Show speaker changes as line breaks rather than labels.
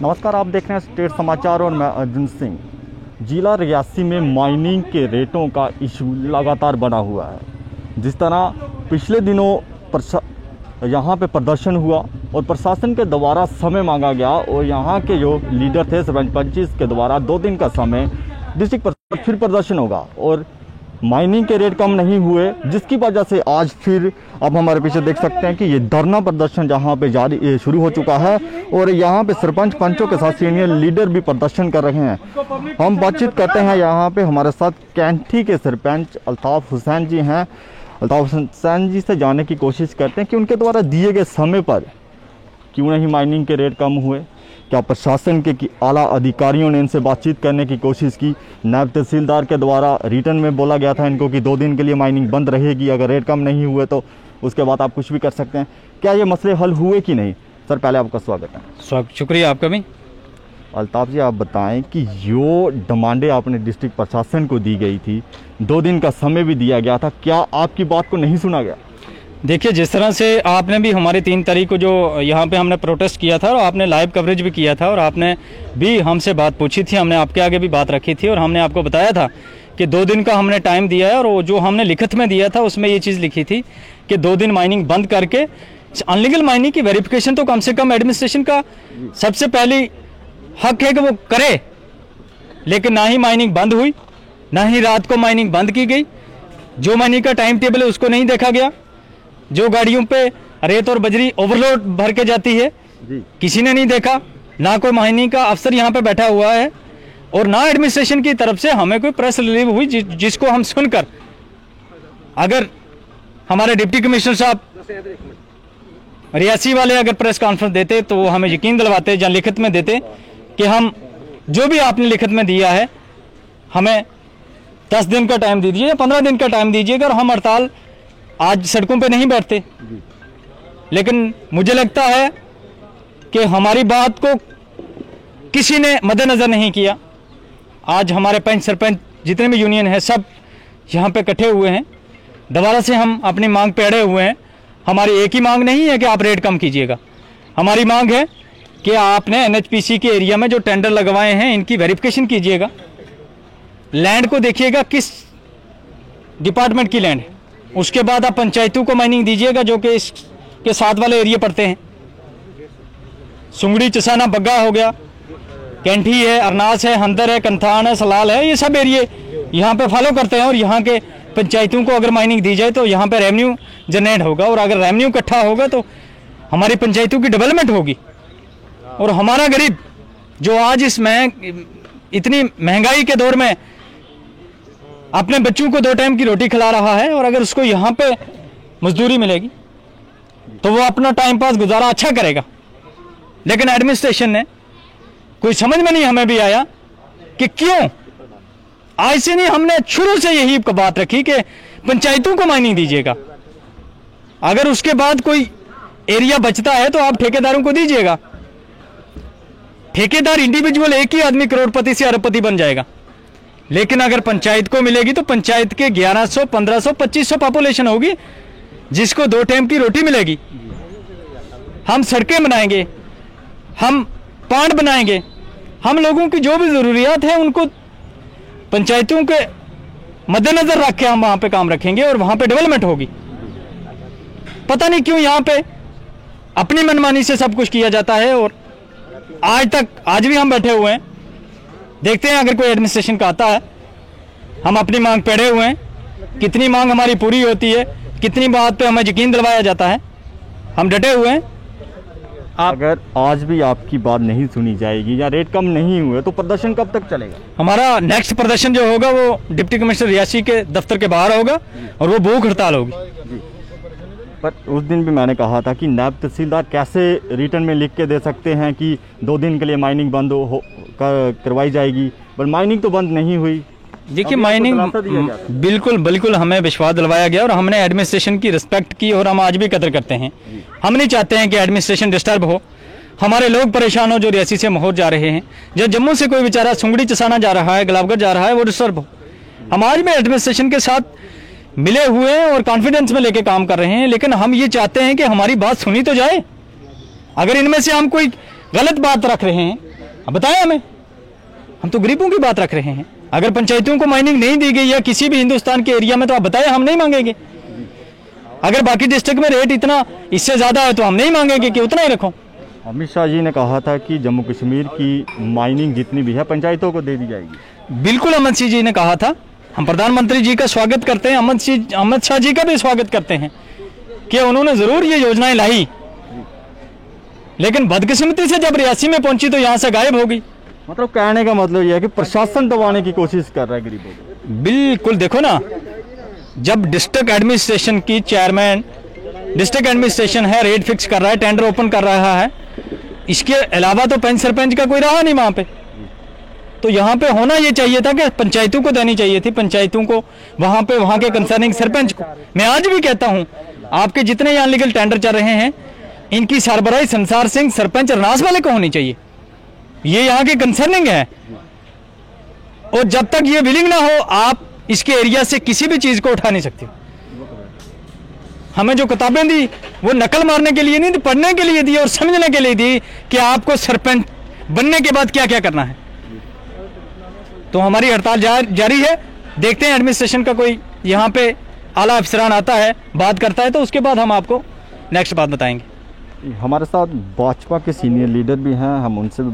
नमस्कार, आप देख रहे हैं स्टेट समाचार और मैं अर्जुन सिंह। जिला रियासी में माइनिंग के रेटों का इशू लगातार बना हुआ है। जिस तरह पिछले दिनों यहाँ पे प्रदर्शन हुआ और प्रशासन के द्वारा समय मांगा गया और यहाँ के जो लीडर थे सरपंच पंच के द्वारा 2 दिन का समय डिस्ट्रिक्ट पर फिर प्रदर्शन होगा और माइनिंग के रेट कम नहीं हुए, जिसकी वजह से आज फिर अब हमारे पीछे देख सकते हैं कि ये धरना प्रदर्शन जहाँ पे जारी शुरू हो चुका है और यहाँ पे सरपंच पंचों के साथ सीनियर लीडर भी प्रदर्शन कर रहे हैं। हम बातचीत करते हैं, यहाँ पे हमारे साथ कैंठी के सरपंच अल्ताफ हुसैन जी हैं। अल्ताफ हुसैन जी से जानने की कोशिश करते हैं कि उनके द्वारा दिए गए समय पर क्यों नहीं माइनिंग के रेट कम हुए। क्या प्रशासन के आला अधिकारियों ने इनसे बातचीत करने की कोशिश की? नायब तहसीलदार के द्वारा रिटर्न में बोला गया था इनको कि 2 दिन के लिए माइनिंग बंद रहेगी, अगर रेट कम नहीं हुए तो उसके बाद आप कुछ भी कर सकते हैं। क्या ये मसले हल हुए कि नहीं? सर, पहले आपका स्वागत है।
शुक्रिया आपका भी।
अल्ताफ जी, आप बताएं कि जो डिमांडें आपने डिस्ट्रिक्ट प्रशासन को दी गई थी, 2 दिन का समय भी दिया गया था, क्या आपकी बात को नहीं सुना गया?
देखिए, जिस तरह से आपने भी हमारी 3 तारीख को जो यहाँ पे हमने प्रोटेस्ट किया था और आपने लाइव कवरेज भी किया था और आपने भी हमसे बात पूछी थी, हमने आपके आगे भी बात रखी थी और हमने आपको बताया था कि 2 दिन का हमने टाइम दिया है और जो हमने लिखित में दिया था उसमें ये चीज़ लिखी थी कि 2 दिन माइनिंग बंद करके अनलीगल माइनिंग की वेरिफिकेशन तो कम से कम एडमिनिस्ट्रेशन का सबसे पहली हक है कि वो करे। लेकिन ना ही माइनिंग बंद हुई, ना ही रात को माइनिंग बंद की गई। जो माइनिंग का टाइम टेबल है उसको नहीं देखा गया। जो गाड़ियों पे रेत और बजरी ओवरलोड भर के जाती है किसी ने नहीं देखा। ना कोई माइनिंग का अफसर यहाँ पे बैठा हुआ है और ना एडमिनिस्ट्रेशन की तरफ से हमें कोई प्रेस रिलीज हुई जिसको हम सुनकर अगर हमारे डिप्टी कमिश्नर साहब रियासी वाले अगर प्रेस कॉन्फ्रेंस देते तो वो हमें यकीन दिलवाते या लिखित में देते कि हम जो भी आपने लिखित में दिया है हमें 10 दिन का टाइम दीजिए या 15 दिन का टाइम दीजिएगा और हम हड़ताल आज सड़कों पे नहीं बैठते। लेकिन मुझे लगता है कि हमारी बात को किसी ने मद्देनजर नहीं किया। आज हमारे पंच सरपंच जितने भी यूनियन है सब यहाँ पे इकट्ठे हुए हैं। दोबारा से हम अपनी मांग पे अड़े हुए हैं। हमारी एक ही मांग नहीं है कि आप रेट कम कीजिएगा। हमारी मांग है कि आपने NHPC के एरिया में जो टेंडर लगवाए हैं इनकी वेरिफिकेशन कीजिएगा। लैंड को देखिएगा किस डिपार्टमेंट की लैंड है, उसके बाद आप पंचायतों को माइनिंग दीजिएगा जो कि इसके साथ वाले एरिया पड़ते हैं। सुंगड़ी, चसाना, बग्गा हो गया, कैंठी है, अरनास है, हंदर है, कंथान है, सलाल है, ये सब एरिए यहाँ पे फॉलो करते हैं और यहाँ के पंचायतों को अगर माइनिंग दी जाए तो यहाँ पे रेवेन्यू जनरेट होगा और अगर रेवेन्यू इकट्ठा होगा तो हमारी पंचायतों की डेवलपमेंट होगी। और हमारा गरीब जो आज इतनी महंगाई के दौर में अपने बच्चों को 2 टाइम की रोटी खिला रहा है और अगर उसको यहाँ पे मजदूरी मिलेगी तो वो अपना टाइम पास गुजारा अच्छा करेगा। लेकिन एडमिनिस्ट्रेशन ने कोई समझ में नहीं हमें भी आया कि क्यों आज से नहीं, हमने शुरू से यही बात रखी कि पंचायतों को माइनिंग दीजिएगा। अगर उसके बाद कोई एरिया बचता है तो आप ठेकेदारों को दीजिएगा। ठेकेदार इंडिविजुअल एक ही आदमी करोड़पति से अरबपति बन जाएगा। लेकिन अगर पंचायत को मिलेगी तो पंचायत के 1100, 1500, 2500 पॉपुलेशन होगी जिसको 2 टाइम की रोटी मिलेगी। हम सड़कें बनाएंगे, हम पार्क बनाएंगे, हम लोगों की जो भी ज़रूरियात है उनको पंचायतों के मद्देनजर रख के हम वहाँ पे काम रखेंगे और वहाँ पे डेवलपमेंट होगी। पता नहीं क्यों यहाँ पे अपनी मनमानी से सब कुछ किया जाता है और आज भी हम बैठे हुए हैं। देखते हैं अगर कोई एडमिनिस्ट्रेशन का आता है। हम अपनी मांग पे अड़े हुए हैं। कितनी मांग हमारी पूरी होती है, कितनी बात पे हमें यकीन दिलवाया जाता है, हम डटे हुए हैं।
अगर आज भी आपकी बात नहीं सुनी जाएगी या रेट कम नहीं हुए तो प्रदर्शन कब तक चलेगा?
हमारा नेक्स्ट प्रदर्शन जो होगा वो डिप्टी कमिश्नर रियासी के दफ्तर के बाहर होगा और वो भूख हड़ताल होगी।
पर उस दिन भी मैंने कहा था कि नायब तहसीलदार कैसे रिटर्न में लिख के दे सकते हैं कि 2 दिन के लिए माइनिंग बंद करवाई जाएगी, पर माइनिंग तो बंद नहीं हुई।
देखिए, माइनिंग बिल्कुल हमें विश्वास दिलवाया गया और हमने एडमिनिस्ट्रेशन की रिस्पेक्ट की और हम आज भी कदर करते हैं। हम नहीं चाहते हैं कि एडमिनिस्ट्रेशन डिस्टर्ब हो, हमारे लोग परेशान हो जो रियासी से मोहर जा रहे हैं, जो जम्मू से कोई बेचारा सुंगड़ी चसाना जा रहा है, गुलाबगढ़ जा रहा है, वो डिस्टर्ब हो। हम आज भी एडमिनिस्ट्रेशन के साथ मिले हुए हैं और कॉन्फिडेंस में लेके काम कर रहे हैं। लेकिन हम ये चाहते हैं कि हमारी बात सुनी तो जाए। अगर इनमें से हम कोई गलत बात रख रहे हैं अब बताएं हमें, हम तो गरीबों की बात रख रहे हैं। अगर पंचायतों को माइनिंग नहीं दी गई या किसी भी हिंदुस्तान के एरिया में तो आप बताएं, हम नहीं मांगेंगे। अगर बाकी डिस्ट्रिक्ट में रेट इतना इससे ज़्यादा है तो हम नहीं मांगेंगे कि उतना ही रखो।
अमित शाह जी ने कहा था कि जम्मू कश्मीर की माइनिंग जितनी भी है पंचायतों को दे दी जाएगी।
बिल्कुल अमित शाह जी ने कहा था, हम प्रधानमंत्री जी का स्वागत करते हैं, अमित शाह जी का भी स्वागत करते हैं कि उन्होंने ज़रूर ये योजनाएं लाई, लेकिन बदकिस्मती से जब रियासी में पहुंची तो यहाँ से गायब हो गई।
मतलब कहने का मतलब यह है कि प्रशासन दबाने की कोशिश कर रहा है गरीबों को।
बिल्कुल, देखो ना, जब डिस्ट्रिक्ट एडमिनिस्ट्रेशन की चेयरमैन, डिस्ट्रिक्ट एडमिनिस्ट्रेशन है, रेट फिक्स कर रहा है, टेंडर ओपन कर रहा है, इसके अलावा तो पंच सरपंच का कोई रहा नहीं वहाँ पे। तो यहाँ पे होना ये चाहिए था कि पंचायतों को देनी चाहिए थी, पंचायतों को वहाँ पे, वहाँ के कंसर्निंग सरपंच को। मैं आज भी कहता हूँ, आपके जितने यहाँ लीगल टेंडर चल रहे हैं, इनकी सरबराही संसार सिंह सरपंच रनास वाले को होनी चाहिए। ये यहाँ के कंसर्निंग है, और जब तक ये विलिंग ना हो, आप इसके एरिया से किसी भी चीज को उठा नहीं सकते। हमें जो किताबें दी वो नकल मारने के लिए नहीं दी, पढ़ने के लिए दी और समझने के लिए दी कि आपको सरपंच बनने के बाद क्या क्या करना है। तो हमारी हड़ताल जारी है। देखते हैं एडमिनिस्ट्रेशन का कोई यहाँ पे आला अफसरान आता है, बात करता है, तो उसके बाद हम आपको नेक्स्ट बात बताएंगे।
हमारे साथ भाजपा के सीनियर लीडर भी हैं, हम उनसे